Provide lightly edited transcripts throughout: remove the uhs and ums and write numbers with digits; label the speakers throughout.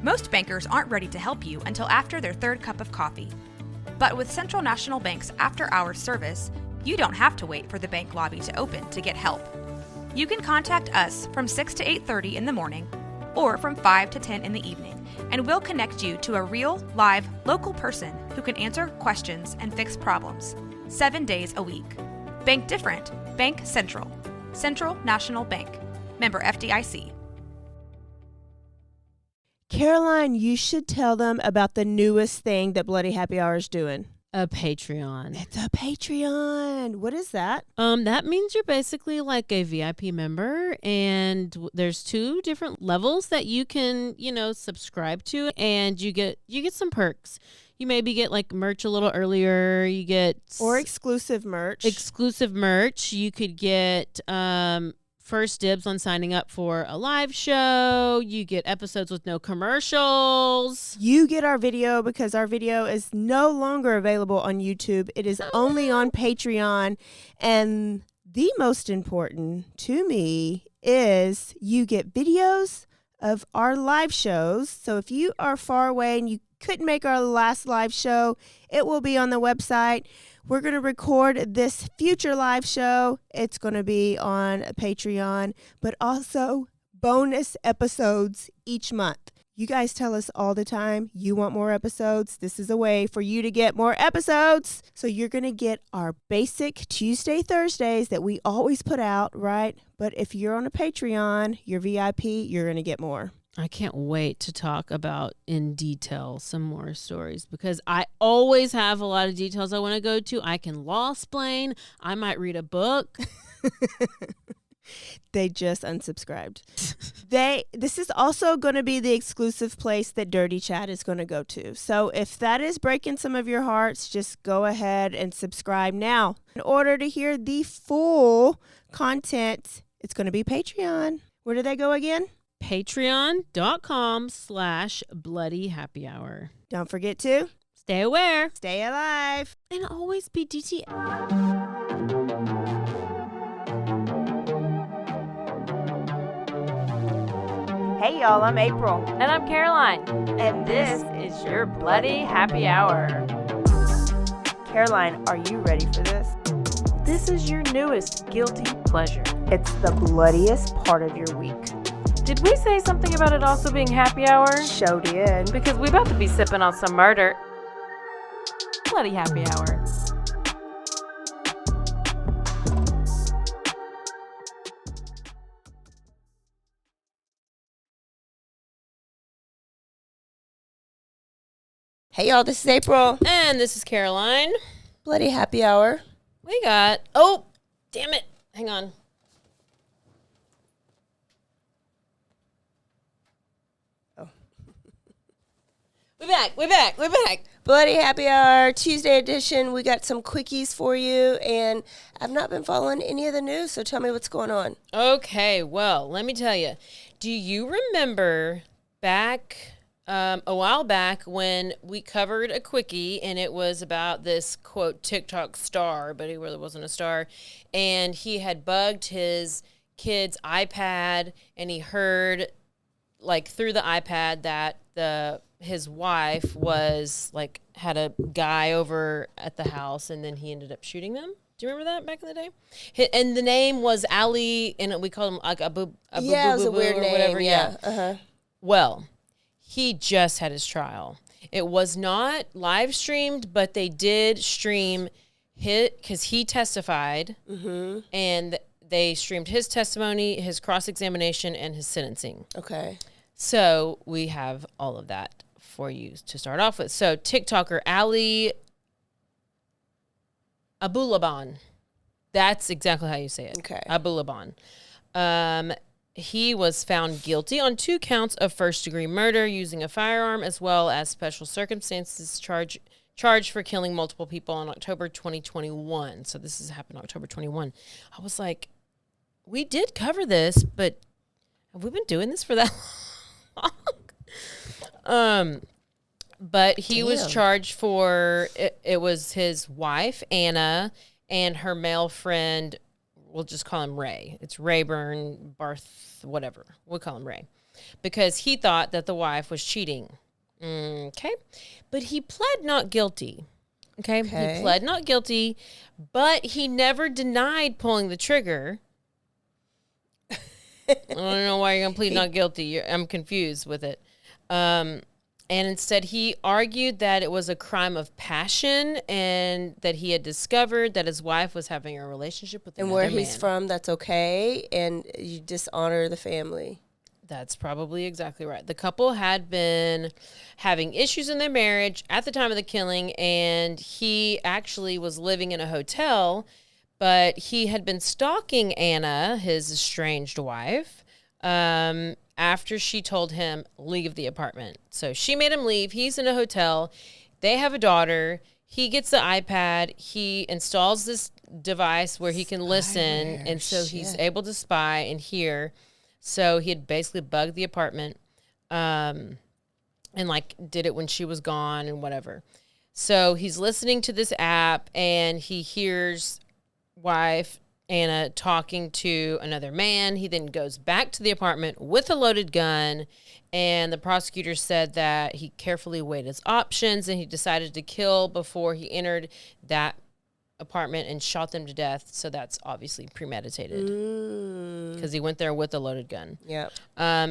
Speaker 1: Most bankers aren't ready to help you until after their third cup of coffee. But with Central National Bank's after-hours service, you don't have to wait for the bank lobby to open to get help. You can contact us from 6 to 8:30 in the morning or from 5 to 10 in the evening, and we'll connect you to a real, live, local person who can answer questions and fix problems 7 days a week. Bank different. Bank Central. Central National Bank. Member FDIC.
Speaker 2: Caroline, you should tell them about the newest thing that Bloody Happy Hour is doing.
Speaker 3: A Patreon.
Speaker 2: It's a Patreon. What is that?
Speaker 3: That means you're basically like a VIP member, and there's 2 different levels that you can, subscribe to, and you get some perks. You maybe get like merch a little earlier. You get
Speaker 2: exclusive merch.
Speaker 3: You could get first dibs on signing up for a live show. You get episodes with no commercials.
Speaker 2: You get our video because our video is no longer available on YouTube. It is only on Patreon. And the most important to me is you get videos of our live shows. So if you are far away and you couldn't make our last live show, it will be on the website. We're going to record this future live show. It's going to be on Patreon, but also bonus episodes each month. You guys tell us all the time you want more episodes. This is a way for you to get more episodes. So you're going to get our basic Tuesday, Thursdays that we always put out, right? But if you're on a Patreon, you're VIP, you're going to get more.
Speaker 3: I can't wait to talk about in detail some more stories because I always have a lot of details I want to go to. I can law-splain. I might read a book.
Speaker 2: They just unsubscribed. This is also going to be the exclusive place that Dirty Chat is going to go to. So if that is breaking some of your hearts, just go ahead and subscribe now. In order to hear the full content, it's going to be Patreon. Where do they go again?
Speaker 3: Patreon.com/BloodyHappyHour.
Speaker 2: Don't forget to
Speaker 3: stay aware,
Speaker 2: stay alive,
Speaker 3: and always be DTF.
Speaker 2: Hey y'all, I'm April.
Speaker 4: And I'm Caroline.
Speaker 2: And this
Speaker 4: is your Bloody Happy Hour.
Speaker 2: Caroline, are you ready for this?
Speaker 4: This is your newest guilty pleasure.
Speaker 2: It's the bloodiest part of your week.
Speaker 4: Did we say something about it also being happy hour?
Speaker 2: Show did.
Speaker 4: Because we about to be sipping on some murder. Bloody Happy Hour.
Speaker 2: Hey y'all, this is April.
Speaker 3: And this is Caroline.
Speaker 2: Bloody Happy Hour.
Speaker 3: We got, oh, damn it. Hang on. We're back.
Speaker 2: Bloody Happy Hour, Tuesday edition. We got some quickies for you, and I've not been following any of the news, so tell me what's going on.
Speaker 3: Okay, well, let me tell you. Do you remember back, a while back when we covered a quickie, and it was about this, quote, TikTok star, but he really wasn't a star, and he had bugged his kid's iPad, and he heard, like, through the iPad that his wife was like had a guy over at the house, and then he ended up shooting them. Do you remember that back in the day? And the name was Ali, and we called him like a boo.
Speaker 2: Yeah, it was a weird name.
Speaker 3: Whatever.
Speaker 2: Yeah. Uh-huh.
Speaker 3: Well, he just had his trial. It was not live streamed, but they did stream because he testified, and they streamed his testimony, his cross-examination, and his sentencing.
Speaker 2: Okay.
Speaker 3: So we have all of that for you to start off with. So TikToker Ali Abulaban. That's exactly how you say it.
Speaker 2: Okay.
Speaker 3: Abulaban. He was found guilty on 2 counts of first-degree murder using a firearm, as well as special circumstances charged for killing multiple people on October 2021. So this has happened October 21. I was like, we did cover this, but have we been doing this for that long? But he was charged for it was his wife Anna and her male friend. We'll just call him Ray. It's Rayburn Barth, whatever. We'll call him Ray. because he thought that the wife was cheating. Okay. But he pled not guilty. Okay. He pled not guilty, but he never denied pulling the trigger. I don't know why you're going to plead not guilty. I'm confused with it. And instead, he argued that it was a crime of passion and that he had discovered that his wife was having a relationship with another man.
Speaker 5: And where he's from, that's okay, and you dishonor the family.
Speaker 3: That's probably exactly right. The couple had been having issues in their marriage at the time of the killing, and he actually was living in a hotel, but he had been stalking Anna, his estranged wife, after she told him, leave the apartment. So she made him leave. He's in a hotel. They have a daughter. He gets the iPad. He installs this device where he can listen. And so he's able to spy and hear. So he had basically bugged the apartment and, like, did it when she was gone and whatever. So he's listening to this app, and he hears wife Anna talking to another man. He then goes back to the apartment with a loaded gun, and the prosecutor said that he carefully weighed his options and he decided to kill before he entered that apartment and shot them to death. So that's obviously premeditated because he went there with a loaded gun.
Speaker 5: Yep.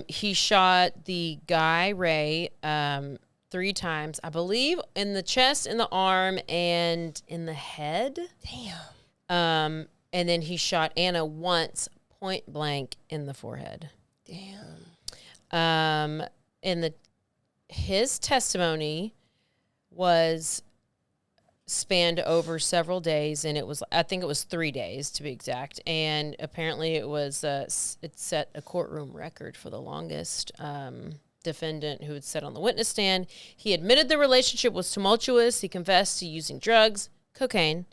Speaker 3: He shot the guy, Ray, 3 times, I believe, in the chest, in the arm, and in the head.
Speaker 5: Damn.
Speaker 3: And then he shot Anna once, point blank, in the forehead.
Speaker 5: Damn.
Speaker 3: His testimony was spanned over several days, and I think it was 3 days to be exact. And apparently it was it set a courtroom record for the longest. Defendant who had said on the witness stand, he admitted the relationship was tumultuous. He confessed to using drugs, cocaine,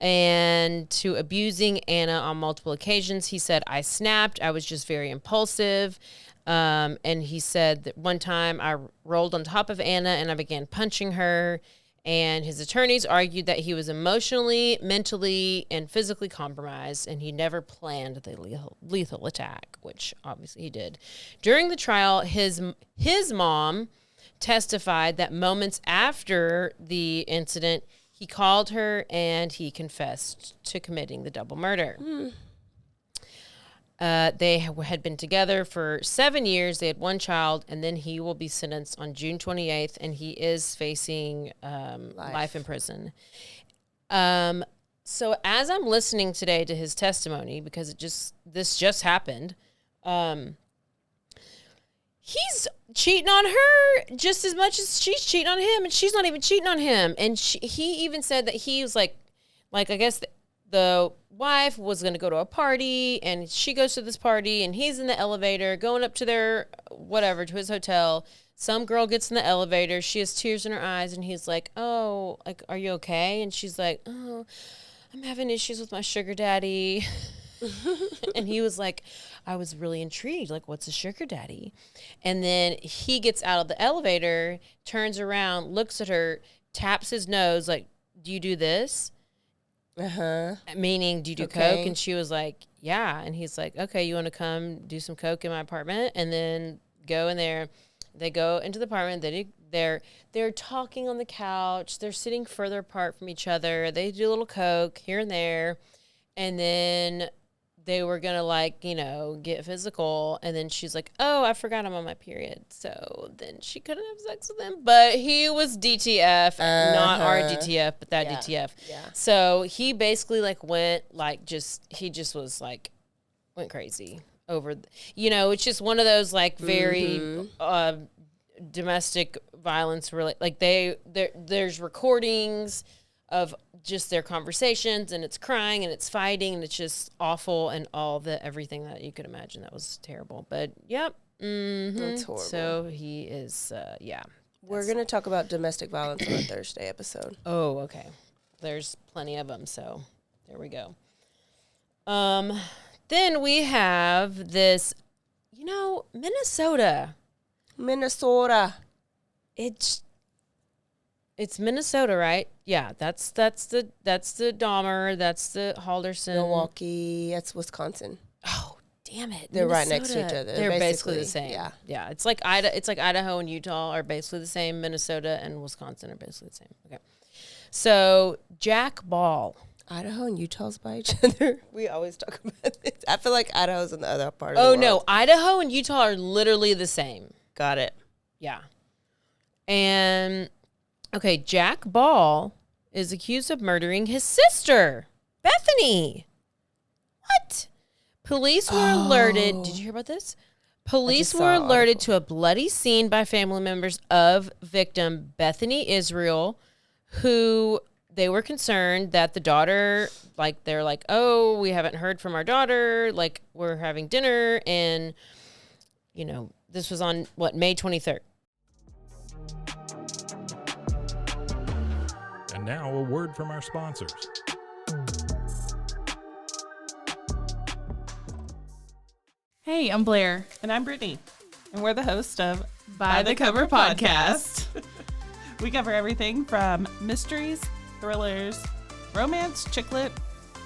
Speaker 3: and to abusing Anna on multiple occasions. He said, I snapped. I was just very impulsive. And he said that one time I rolled on top of Anna and I began punching her. And his attorneys argued that he was emotionally, mentally, and physically compromised, and he never planned the lethal attack, which obviously he did. During the trial, his mom testified that moments after the incident, he called her and he confessed to committing the double murder. They had been together for 7 years. They had 1 child, and then he will be sentenced on June 28th, and he is facing life in prison. So as I'm listening today to his testimony, because this just happened, he's cheating on her just as much as she's cheating on him, and she's not even cheating on him. And he even said that he was like I guess the wife was going to go to a party, and she goes to this party, and he's in the elevator going up to to his hotel. Some girl gets in the elevator. She has tears in her eyes, and he's like, oh, like, are you okay? And she's like, oh, I'm having issues with my sugar daddy. And he was like, I was really intrigued. Like, what's a sugar daddy? And then he gets out of the elevator, turns around, looks at her, taps his nose, like, do you do this? Meaning, do you do coke? And she was like, yeah. And he's like, okay, you want to come do some coke in my apartment? And then go in there. They go into the apartment. They're talking on the couch. They're sitting further apart from each other. They do a little coke here and there. And then they were going to, get physical. And then she's like, oh, I forgot I'm on my period. So then she couldn't have sex with him. But he was DTF, not our DTF, but that DTF. Yeah. So he basically, went crazy over, it's just one of those, very domestic violence. There's recordings of just their conversations, and it's crying and it's fighting, and it's just awful, and everything that you could imagine. That was terrible. But yep.
Speaker 5: That's horrible.
Speaker 3: So he is,
Speaker 5: We're going to talk about domestic violence on a Thursday episode.
Speaker 3: Oh, okay. There's plenty of them, so there we go. Then we have this, Minnesota. It's Minnesota, right? Yeah, that's the Dahmer, that's the Halderson.
Speaker 5: Milwaukee, that's Wisconsin.
Speaker 3: Oh, Damn it.
Speaker 5: They're right next to
Speaker 3: Minnesota.
Speaker 5: each other.
Speaker 3: They're basically the
Speaker 5: Basically,
Speaker 3: same.
Speaker 5: yeah.
Speaker 3: It's like Idaho and Utah are basically the same. Minnesota and Wisconsin are basically the same. Okay. So Jack Ball.
Speaker 5: Idaho and Utah's by each other. We always talk about this. I feel like Idaho's in the other part of the
Speaker 3: Oh
Speaker 5: world.
Speaker 3: no, Idaho and Utah are literally the same.
Speaker 5: Got it.
Speaker 3: Yeah. And okay, Jack Ball is accused of murdering his sister, Bethany. What? Police were alerted. Did you hear about this? Police
Speaker 5: saw
Speaker 3: were
Speaker 5: an
Speaker 3: alerted to a bloody scene by family members of victim Bethany Israel, who they were concerned that the daughter, like, they're like, oh, we haven't heard from our daughter. Like, we're having dinner. And, you know, this was on, May 23rd.
Speaker 6: And now a word from our sponsors.
Speaker 7: Hey, I'm Blair.
Speaker 8: And I'm Brittany. And we're the host of
Speaker 7: By the Cover Podcast.
Speaker 8: We cover everything from mysteries, thrillers, romance, chick lit,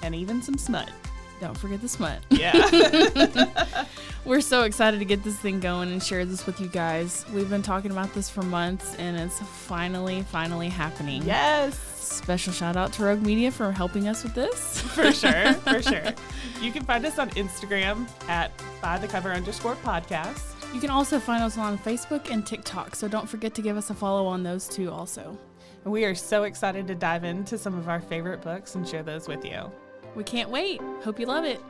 Speaker 8: and even some smut.
Speaker 7: Don't forget the smut.
Speaker 8: Yeah.
Speaker 7: We're so excited to get this thing going and share this with you guys. We've been talking about this for months, and it's finally happening.
Speaker 8: Yes.
Speaker 7: Special shout out to Rogue Media for helping us with this.
Speaker 8: For sure. For sure. You can find us on Instagram at bythecover_podcast.
Speaker 7: You can also find us on Facebook and TikTok, so don't forget to give us a follow on those two also.
Speaker 8: And we are so excited to dive into some of our favorite books and share those with you.
Speaker 7: We can't wait. Hope you love it.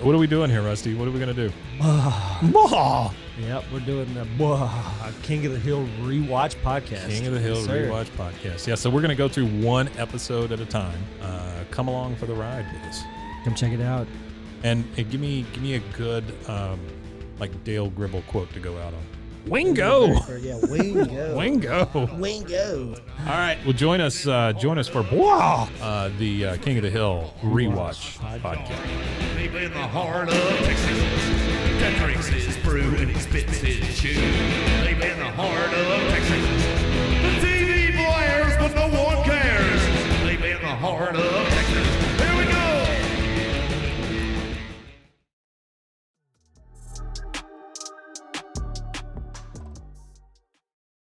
Speaker 6: What are we doing here, Rusty? What are we going to do?
Speaker 9: Yep, we're doing the King of the Hill rewatch podcast.
Speaker 6: King of the Hill
Speaker 9: Yes, sir.
Speaker 6: Rewatch Podcast. Yeah, so we're going to go through one episode at a time. Come along for the ride with us.
Speaker 9: Come check it out.
Speaker 6: And give me a good, like Dale Gribble quote to go out on. Wingo!
Speaker 9: Yeah, Wingo.
Speaker 6: Wingo!
Speaker 9: Wingo.
Speaker 6: All right, well, join us for the King of the Hill Rewatch Podcast.
Speaker 10: Deep in the heart of Texas, that drinks his brew and he spits his chew. Deep in the heart of Texas, the TV blares but no one cares. Deep in the heart of Texas, here we go.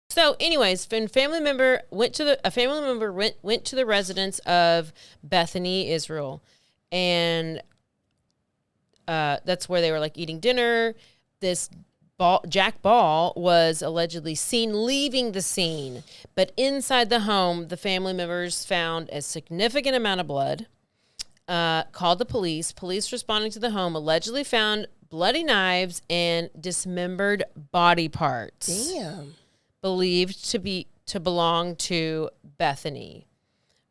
Speaker 3: So, anyways, when a family member went to the residence of Bethany Israel, and that's where they were like eating dinner. This Jack Ball was allegedly seen leaving the scene, but inside the home, the family members found a significant amount of blood. Called the police. Police responding to the home allegedly found bloody knives and dismembered body parts.
Speaker 5: Damn.
Speaker 3: Believed to belong to Bethany.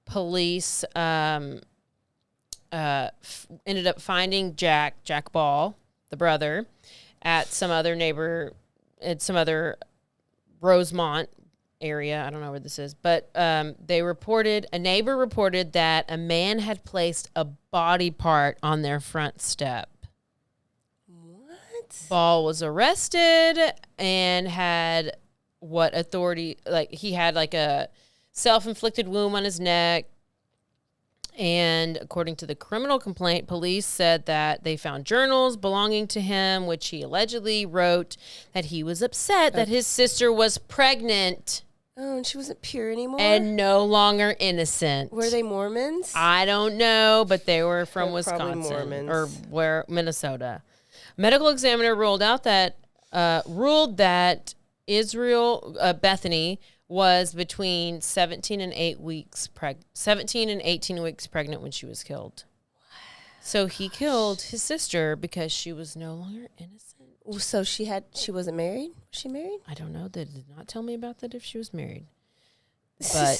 Speaker 3: Police ended up finding Jack Ball, the brother, at some other Rosemont area. I don't know where this is, but a neighbor reported that a man had placed a body part on their front step.
Speaker 5: What?
Speaker 3: Ball was arrested and had he had like a self-inflicted wound on his neck. And according to the criminal complaint, police said that they found journals belonging to him, which he allegedly wrote that he was upset that his sister was pregnant.
Speaker 5: Oh, and she wasn't pure anymore?
Speaker 3: And no longer innocent.
Speaker 5: Were they Mormons?
Speaker 3: I don't know, but they were from
Speaker 5: They're probably
Speaker 3: Wisconsin
Speaker 5: Mormons.
Speaker 3: or Minnesota. Medical examiner ruled that Bethany was between 17 and 18 weeks pregnant when she was killed. So he killed his sister because she was no longer innocent.
Speaker 5: So she wasn't married? Was she married?
Speaker 3: I don't know. They did not tell me about that if she was married. But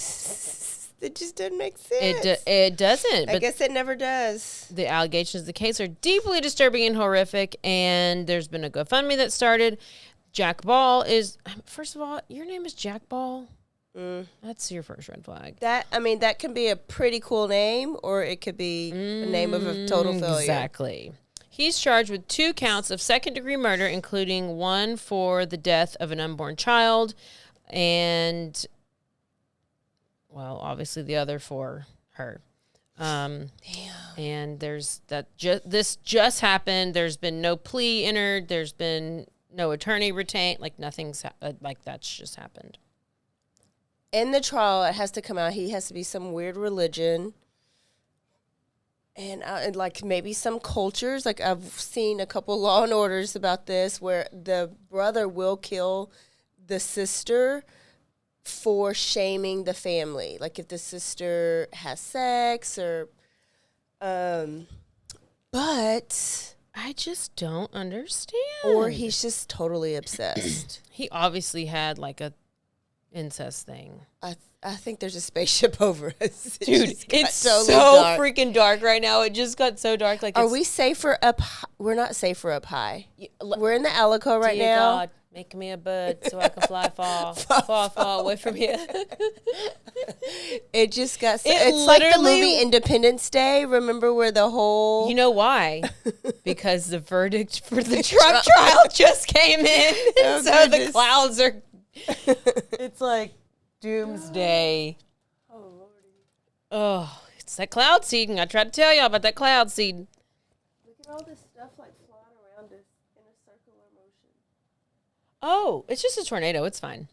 Speaker 5: it just doesn't make sense.
Speaker 3: It doesn't.
Speaker 5: I guess it never does.
Speaker 3: The allegations of the case are deeply disturbing and horrific, and there's been a GoFundMe that started. Jack Ball is, first of all, your name is Jack Ball? That's your first red flag.
Speaker 5: That can be a pretty cool name, or it could be a name of a total failure.
Speaker 3: Exactly. He's charged with 2 counts of second-degree murder, including one for the death of an unborn child, and, well, obviously the other for her. Damn. And there's this just happened. There's been no plea entered. There's been no attorney retained. Like, nothing's like that's just happened.
Speaker 5: In the trial, it has to come out. He has to be some weird religion. And like maybe some cultures, like I've seen a couple Law and Orders about this, where the brother will kill the sister for shaming the family. Like if the sister has sex or, but
Speaker 3: I just don't understand.
Speaker 5: Or he's just totally obsessed.
Speaker 3: He obviously had like a incest thing.
Speaker 5: I think there's a spaceship over us.
Speaker 3: Dude, it's
Speaker 5: totally
Speaker 3: so
Speaker 5: dark.
Speaker 3: freaking dark right now. It just got so dark. Like,
Speaker 5: are we safer up? We're not safer up high. We're in the Alico right
Speaker 3: dear
Speaker 5: now.
Speaker 3: God, make me a bird so I can fly far, far away from here.
Speaker 5: It just got. It's like the movie Independence Day. Remember where the whole?
Speaker 3: You know why? Because the verdict for the Trump trial just came in,
Speaker 5: Oh,
Speaker 3: so
Speaker 5: goodness.
Speaker 3: the clouds are. It's like doomsday. Oh Lordy. Oh, it's that cloud seeding. I tried to tell y'all about that cloud seeding.
Speaker 5: Look at all this stuff like flying around us in a circular motion.
Speaker 3: Oh, it's just a tornado. It's fine.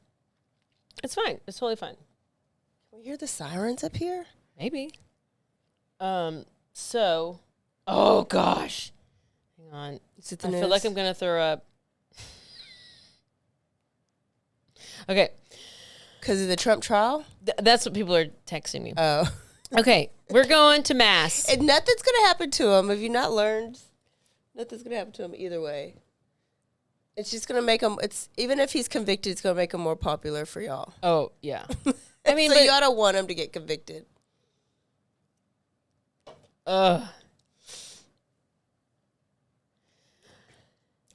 Speaker 3: It's fine. It's totally fine.
Speaker 5: Can we hear the sirens up here?
Speaker 3: Maybe. So, oh gosh. Hang on.
Speaker 5: Is it the
Speaker 3: I
Speaker 5: news?
Speaker 3: feel like I'm gonna throw up. Okay.
Speaker 5: Because of the Trump trial?
Speaker 3: That's what people are texting me.
Speaker 5: Oh.
Speaker 3: Okay, we're going to mass.
Speaker 5: And nothing's going to happen to him. Have you not learned? Nothing's going to happen to him either way. It's just going to make him, even if he's convicted, it's going to make him more popular for y'all.
Speaker 3: Oh, yeah. I mean,
Speaker 5: so you ought to want him to get convicted.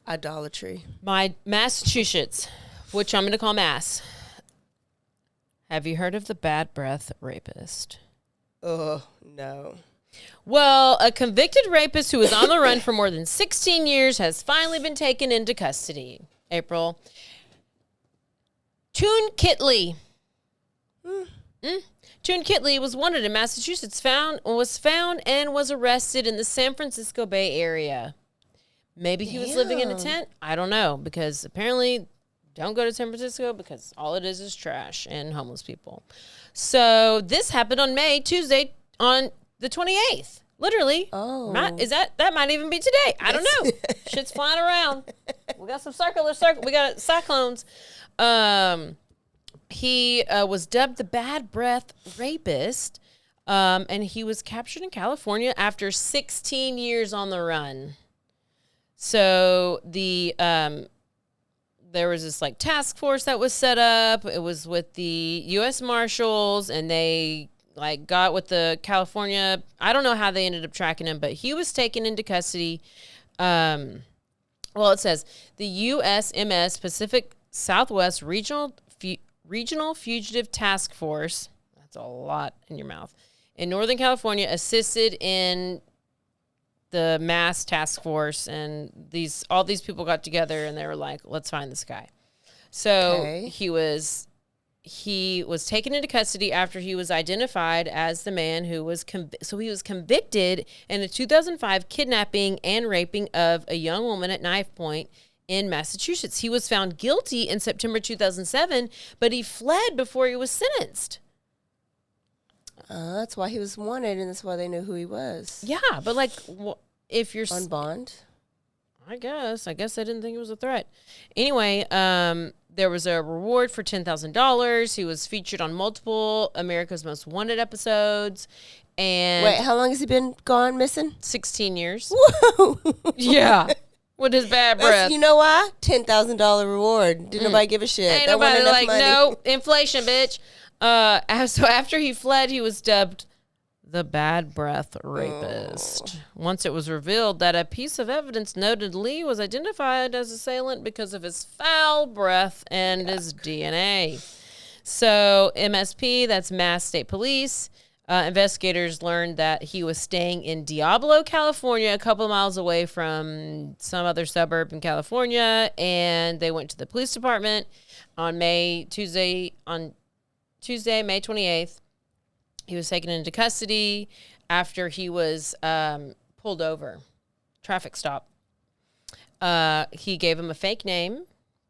Speaker 5: Idolatry.
Speaker 3: My Massachusetts, which I'm going to call Mass. Have you heard of the bad breath rapist?
Speaker 5: Oh, no.
Speaker 3: Well, a convicted rapist who was on the run for more than 16 years has finally been taken into custody. April. Toon Kitley. Toon Kitley was wanted in Massachusetts, was found and was arrested in the San Francisco Bay Area. Maybe he was living in a tent. I don't know, because apparently don't go to San Francisco because all it is trash and homeless people. So this happened on Tuesday, on the 28th. Literally.
Speaker 5: Oh.
Speaker 3: That might even be today. I don't know. Shit's flying around. We got some we got cyclones. He was dubbed the bad breath rapist. And he was captured in California after 16 years on the run. So there was this like task force that was set up. It was with the U.S. Marshals, and they like got with the California. I don't know how they ended up tracking him, but he was taken into custody. Well, it says the USMS Pacific Southwest Regional Fugitive Task Force. That's a lot in your mouth. In Northern California, assisted in the mass task force, and all these people got together and they were like, let's find this guy. So he was taken into custody after he was identified as the man who was he was convicted in a 2005 kidnapping and raping of a young woman at knife point in Massachusetts. He was found guilty in September 2007, but he fled before he was sentenced.
Speaker 5: That's why he was wanted, and that's why they knew who he was.
Speaker 3: Yeah, but like, if you're
Speaker 5: on bond,
Speaker 3: I guess I didn't think it was a threat. Anyway, there was a reward for $10,000. He was featured on multiple America's Most Wanted episodes. And
Speaker 5: wait, how long has he been gone missing?
Speaker 3: 16 years.
Speaker 5: Whoa.
Speaker 3: Yeah. With his bad breath.
Speaker 5: You know why? $10,000 reward. Didn't nobody give a shit.
Speaker 3: Ain't
Speaker 5: That
Speaker 3: nobody
Speaker 5: wasn't
Speaker 3: like,
Speaker 5: enough money.
Speaker 3: no, inflation, bitch. So after he fled, he was dubbed the bad breath rapist. Once it was revealed that a piece of evidence noted Lee was identified as assailant because of his foul breath and his DNA. So MSP, that's Mass State Police. Investigators learned that he was staying in Diablo, California, a couple of miles away from some other suburb in California, and they went to the police department on Tuesday, May 28th. He was taken into custody after he was pulled over, traffic stop. He gave him a fake name,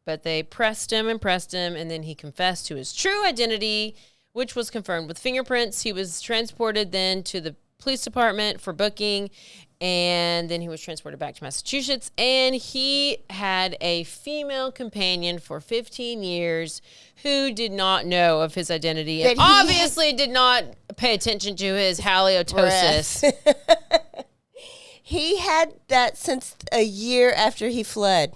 Speaker 3: but they pressed him, and then he confessed to his true identity, which was confirmed with fingerprints. He was transported then to the police department for booking, and then he was transported back to Massachusetts, and he had a female companion for 15 years who did not know of his identity and obviously did not pay attention to his halitosis.
Speaker 5: He had that since a year after he fled.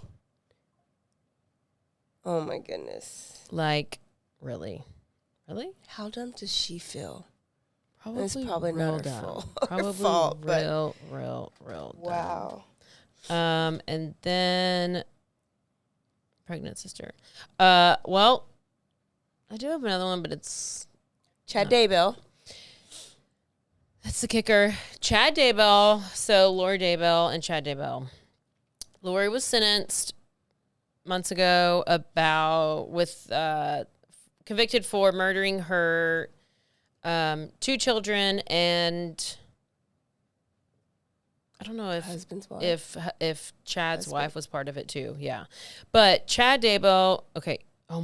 Speaker 5: Oh, my goodness.
Speaker 3: Like, really? Really?
Speaker 5: How dumb does she feel?
Speaker 3: It's
Speaker 5: probably not her fault.
Speaker 3: Probably
Speaker 5: fault,
Speaker 3: real
Speaker 5: wow.
Speaker 3: dumb. And then pregnant sister. Well, I do have another one, but it's
Speaker 5: Chad Daybell.
Speaker 3: That's the kicker. Chad Daybell. So Lori Daybell and Chad Daybell. Lori was sentenced months ago convicted for murdering her 2 children, and I don't know if
Speaker 5: husband's wife.
Speaker 3: if Chad's wife was part of it too. Yeah, but Chad Daybell. Okay. Oh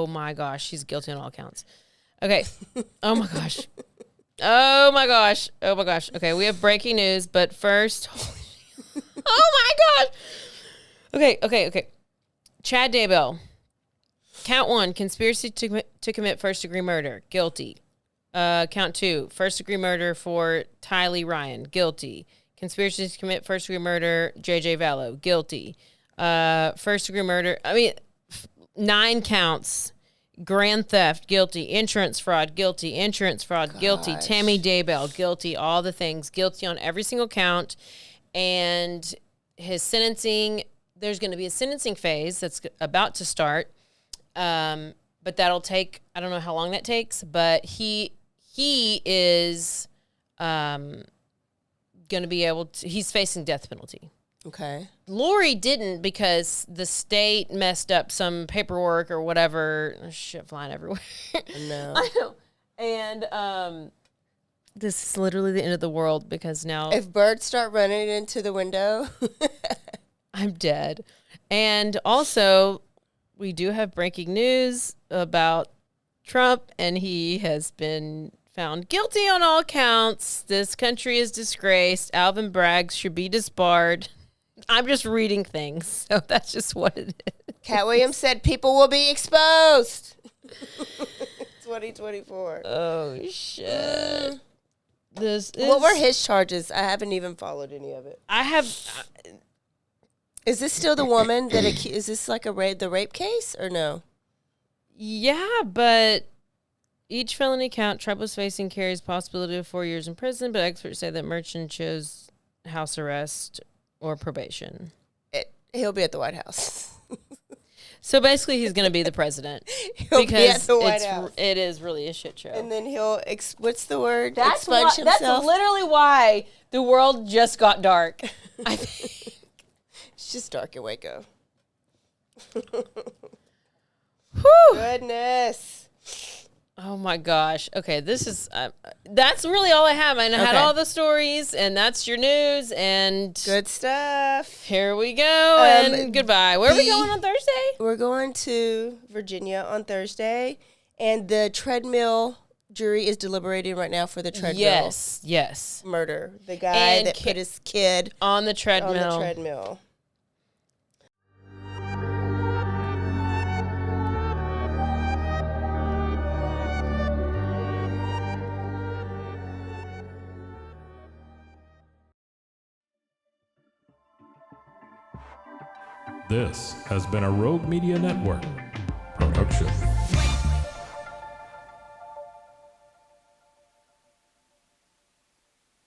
Speaker 3: my gosh, she's guilty on all counts. Okay. Oh my gosh. Okay, we have breaking news, but first. Oh my gosh. Okay. Chad Daybell. Count 1, conspiracy to commit first-degree murder, guilty. Count 2, first-degree murder for Tylee Ryan, guilty. Conspiracy to commit first-degree murder, J.J. Vallow, guilty. First-degree murder, 9 counts. Grand theft, guilty. Insurance fraud, guilty. Guilty. Tammy Daybell, guilty. All the things, guilty on every single count. And his sentencing, there's going to be a sentencing phase that's about to start. But that'll take, I don't know how long that takes, but he is going to be able to, he's facing death penalty.
Speaker 5: Okay.
Speaker 3: Lori didn't because the state messed up some paperwork or whatever. There's shit flying everywhere.
Speaker 5: No.
Speaker 3: I know. And this is literally the end of the world because now
Speaker 5: if birds start running into the window,
Speaker 3: I'm dead. And also, we do have breaking news about Trump, and he has been found guilty on all counts. This country is disgraced. Alvin Bragg should be disbarred. I'm just reading things, so that's just what it is.
Speaker 5: Cat Williams said people will be exposed. 2024.
Speaker 3: Oh, shit.
Speaker 5: What were his charges? I haven't even followed any of it.
Speaker 3: I have...
Speaker 5: Is this still the woman that is this like the rape case or no?
Speaker 3: Yeah, but each felony count Trump was facing carries possibility of 4 years in prison, but experts say that Merchant chose house arrest or probation.
Speaker 5: He'll be at the White House.
Speaker 3: So basically, he's going to be the president.
Speaker 5: He'll be at the White House.
Speaker 3: It is really a shit show.
Speaker 5: And then he'll what's the word?
Speaker 3: That's
Speaker 5: expunge himself.
Speaker 3: That's literally why the world just got dark. I think.
Speaker 5: It's just dark in Waco.
Speaker 3: Whew.
Speaker 5: Goodness.
Speaker 3: Oh my gosh. Okay, this is that's really all I have. I had all the stories, and that's your news, and
Speaker 5: good stuff.
Speaker 3: Here we go, and goodbye. Where are we going on Thursday?
Speaker 5: We're going to Virginia on Thursday, and the treadmill jury is deliberating right now for the treadmill.
Speaker 3: Yes.
Speaker 5: Murder. The guy that put his kid
Speaker 3: on the treadmill.
Speaker 5: On the treadmill.
Speaker 6: This has been a Rogue Media Network production.